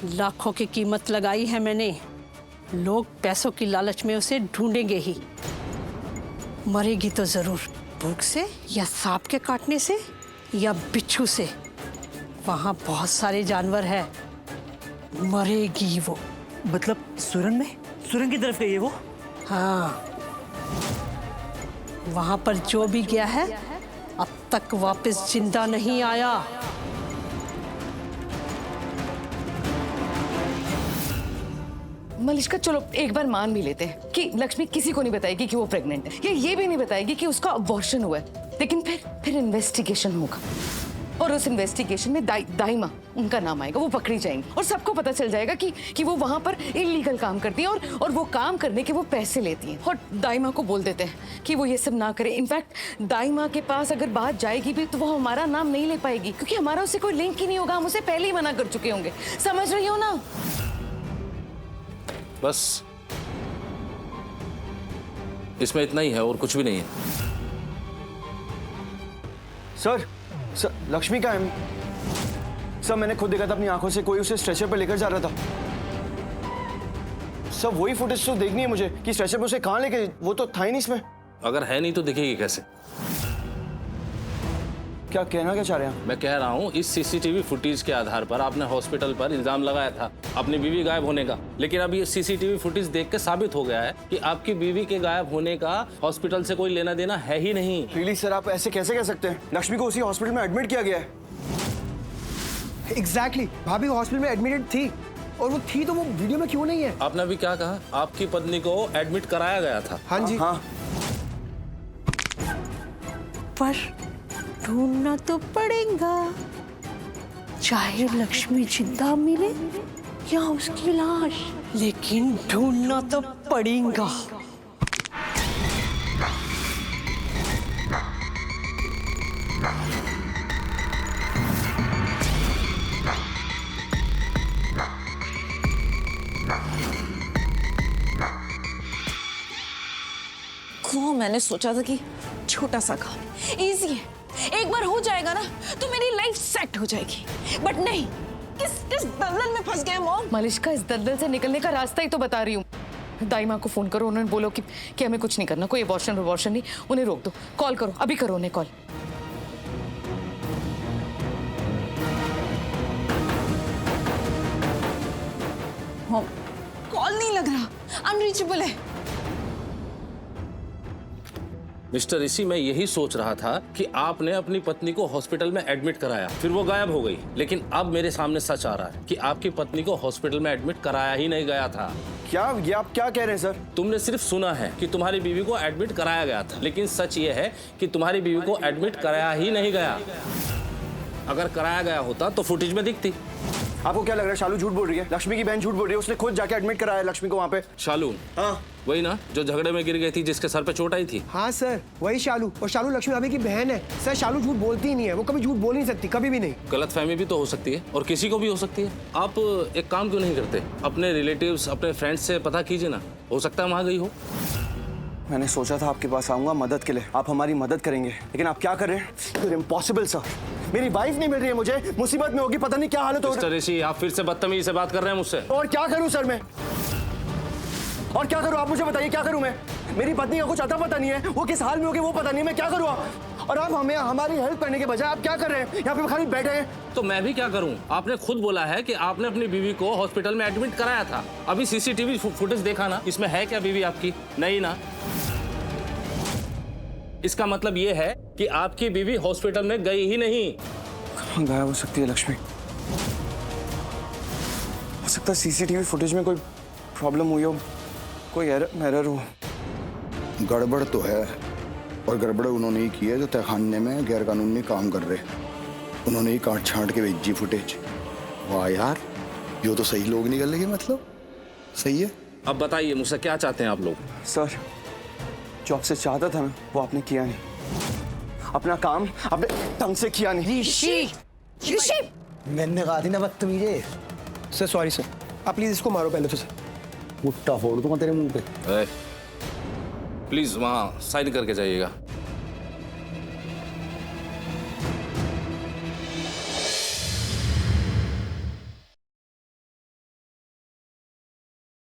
लाखों की कीमत लगाई है मैंने। लोग पैसों की लालच में उसे ढूंढेंगे ही। मरेगी तो जरूर, भूख से या सांप के काटने से या बिच्छू से। वहां बहुत सारे जानवर हैं, मरेगी वो। मतलब सुरंग में? सुरंग की तरफ है ये वो? हाँ, वहां पर जो भी गया है अब तक वापस जिंदा नहीं आया। मलिष्का, चलो एक बार मान भी लेते हैं कि लक्ष्मी किसी को नहीं बताएगी कि वो प्रेग्नेंट है, या ये भी नहीं बताएगी कि उसका अबॉर्शन हुआ है। लेकिन फिर इन्वेस्टिगेशन होगा और उस इन्वेस्टिगेशन में दाई माँ उनका नाम आएगा, वो पकड़ी जाएंगी और सबको पता चल जाएगा कि वो वहां पर इलीगल काम करती है और वो काम करने के वो पैसे लेती हैं। और दाई माँ को बोल देते हैं कि वो ये सब ना करे। इनफैक्ट दाई माँ के पास अगर बात जाएगी भी तो वो हमारा नाम नहीं ले पाएगी, क्योंकि हमारा उससे कोई लिंक ही नहीं होगा। हम उसे पहले ही मना कर चुके होंगे। समझ रही हो ना? बस इसमें इतना ही है और कुछ भी नहीं है। सर लक्ष्मी का है सर, मैंने खुद देखा था अपनी आंखों से, कोई उसे स्ट्रेचर पर लेकर जा रहा था। सर वही फुटेज तो देखनी है मुझे कि स्ट्रेचर पर उसे कहाँ लेके, वो तो था ही नहीं इसमें। अगर है नहीं तो दिखेगी कैसे? क्या कहना क्या चाह रहे हैं? मैं कह रहा हूँ इस सीसीटीवी फुटेज के आधार पर आपने हॉस्पिटल पर इल्जाम लगाया था अपनी बीवी गायब होने का, लेकिन अब ये सीसीटीवी फुटेज देख के साबित हो गया है कि आपकी बीवी के गायब होने का हॉस्पिटल से कोई लेना देना है ही नहीं। रियली सर, आप ऐसे कैसे कह सकते हैं? लक्ष्मी को उसी हॉस्पिटल में एडमिट किया गया है। एग्जैक्टली, भाभी हॉस्पिटल में एडमिटेड थी, और वो थी तो वो वीडियो में क्यों नहीं है? आपने अभी क्या कहा? आपकी पत्नी को एडमिट कराया गया था? हाँ जी। हाँ, पर ढूंढना तो पड़ेगा, चाहे लक्ष्मी जिंदा मिले या उसकी लाश, लेकिन ढूंढना तो पड़ेगा। मैंने सोचा था कि छोटा सा काम इजी है, एक बार हो जाएगा ना तो मेरी लाइफ सेट हो जाएगी। बट नहीं, किस दलदल में फंस गए मॉम। मलिष्का, इस दलदल से निकलने का रास्ता ही तो बता रही हूँ। दाई माँ को फोन करो, उन्हें बोलो कि हमें कुछ नहीं करना, कोई अबॉर्शन नहीं, उन्हें रोक दो। कॉल करो, अभी करो उन्हें कॉल। कॉल नहीं लग रहा, अनरीचेबल है। मिस्टर ऋषि, मैं यही सोच रहा था कि आपने अपनी पत्नी को हॉस्पिटल में एडमिट कराया, फिर वो गायब हो गई, लेकिन अब मेरे सामने सच आ रहा है कि आपकी पत्नी को हॉस्पिटल में एडमिट कराया ही नहीं गया था। क्या ये आप क्या कह रहे हैं सर? तुमने सिर्फ सुना है कि तुम्हारी बीवी को एडमिट कराया गया था, लेकिन सच ये है कि तुम्हारी बीवी को एडमिट कराया ही नहीं गया। अगर कराया गया होता तो फुटेज में दिखती। आपको क्या लग रहा है शालू झूठ बोल रही है? लक्ष्मी की बहन झूठ बोल रही है, उसने खुद जाके एडमिट कराया लक्ष्मी को वहाँ पे। शालू? हाँ, वही ना जो झगड़े में गिर गई थी, जिसके सर पे चोट आई थी। हाँ सर, वही शालू। और शालू लक्ष्मी भाभी की बहन है सर। शालू झूठ बोलती ही नहीं है, वो कभी झूठ बोल नहीं सकती, कभी भी नहीं। गलतफहमी भी तो हो सकती है और किसी को भी हो सकती है। आप एक काम क्यों नहीं करते, अपने रिलेटिव्स, अपने फ्रेंड्स से पता कीजिए ना, हो सकता है वहाँ गई हो। मैंने सोचा था आपके पास आऊंगा मदद के लिए, आप हमारी मदद करेंगे, लेकिन आप क्या कर रहे हैं? इम्पॉसिबल सर, मेरी वाइफ नहीं मिल रही है मुझे, मुसीबत में होगी, पता नहीं क्या हालत हो मिस्टर ऋषि, आप फिर से बदतमीजी से बात कर रहे हैं मुझसे। और क्या करूं सर मैं? और क्या करूं आप मुझे बताइए, क्या करूं मैं? मेरी पत्नी का कुछ अता पता नहीं है, वो किस हाल में होगी वो पता नहीं, मैं क्या करूं? और आप हमें हमारी हेल्प करने के बजाय आप क्या कर रहे हैं? यहाँ पे खाली बैठे हैं। तो मैं भी क्या करूं? आपने खुद बोला है कि आपने अपनी बीवी को हॉस्पिटल में एडमिट कराया था। अभी सीसीटीवी फुटेज देखा ना, इसमें है क्या बीवी आपकी? नहीं ना। इसका मतलब ये है कि आपकी बीवी हॉस्पिटल में गई ही नहीं। कहाँ गायब हो सकती है लक्ष्मी? हो सकता है सीसीटीवी फुटेज में कोई प्रॉब्लम हुई हो, कोई एरर हो। गड़बड़ तो है, और गड़बड़ उन्होंने ही की है जो तहखाने में गैर कानूनी काम कर रहे। उन्होंने ही काट छांट के भेजी फुटेज। वाह यार, ये तो सही लोग निकल गए, मतलब सही है। अब बताइए मुझसे क्या चाहते हैं आप लोग? सर, जो आपसे चाहता था मैं, वो आपने किया नहीं। अपना काम आपने ढंग से किया नहीं। ऋषि, मैंने कहा थी ना बदतमीजे। सर सॉरी सर, आप प्लीज इसको मारो पहले तो सर। मुट्ठा फोड़ दूंगा तेरे मुंह पे। प्लीज वहाँ साइन करके जाइएगा।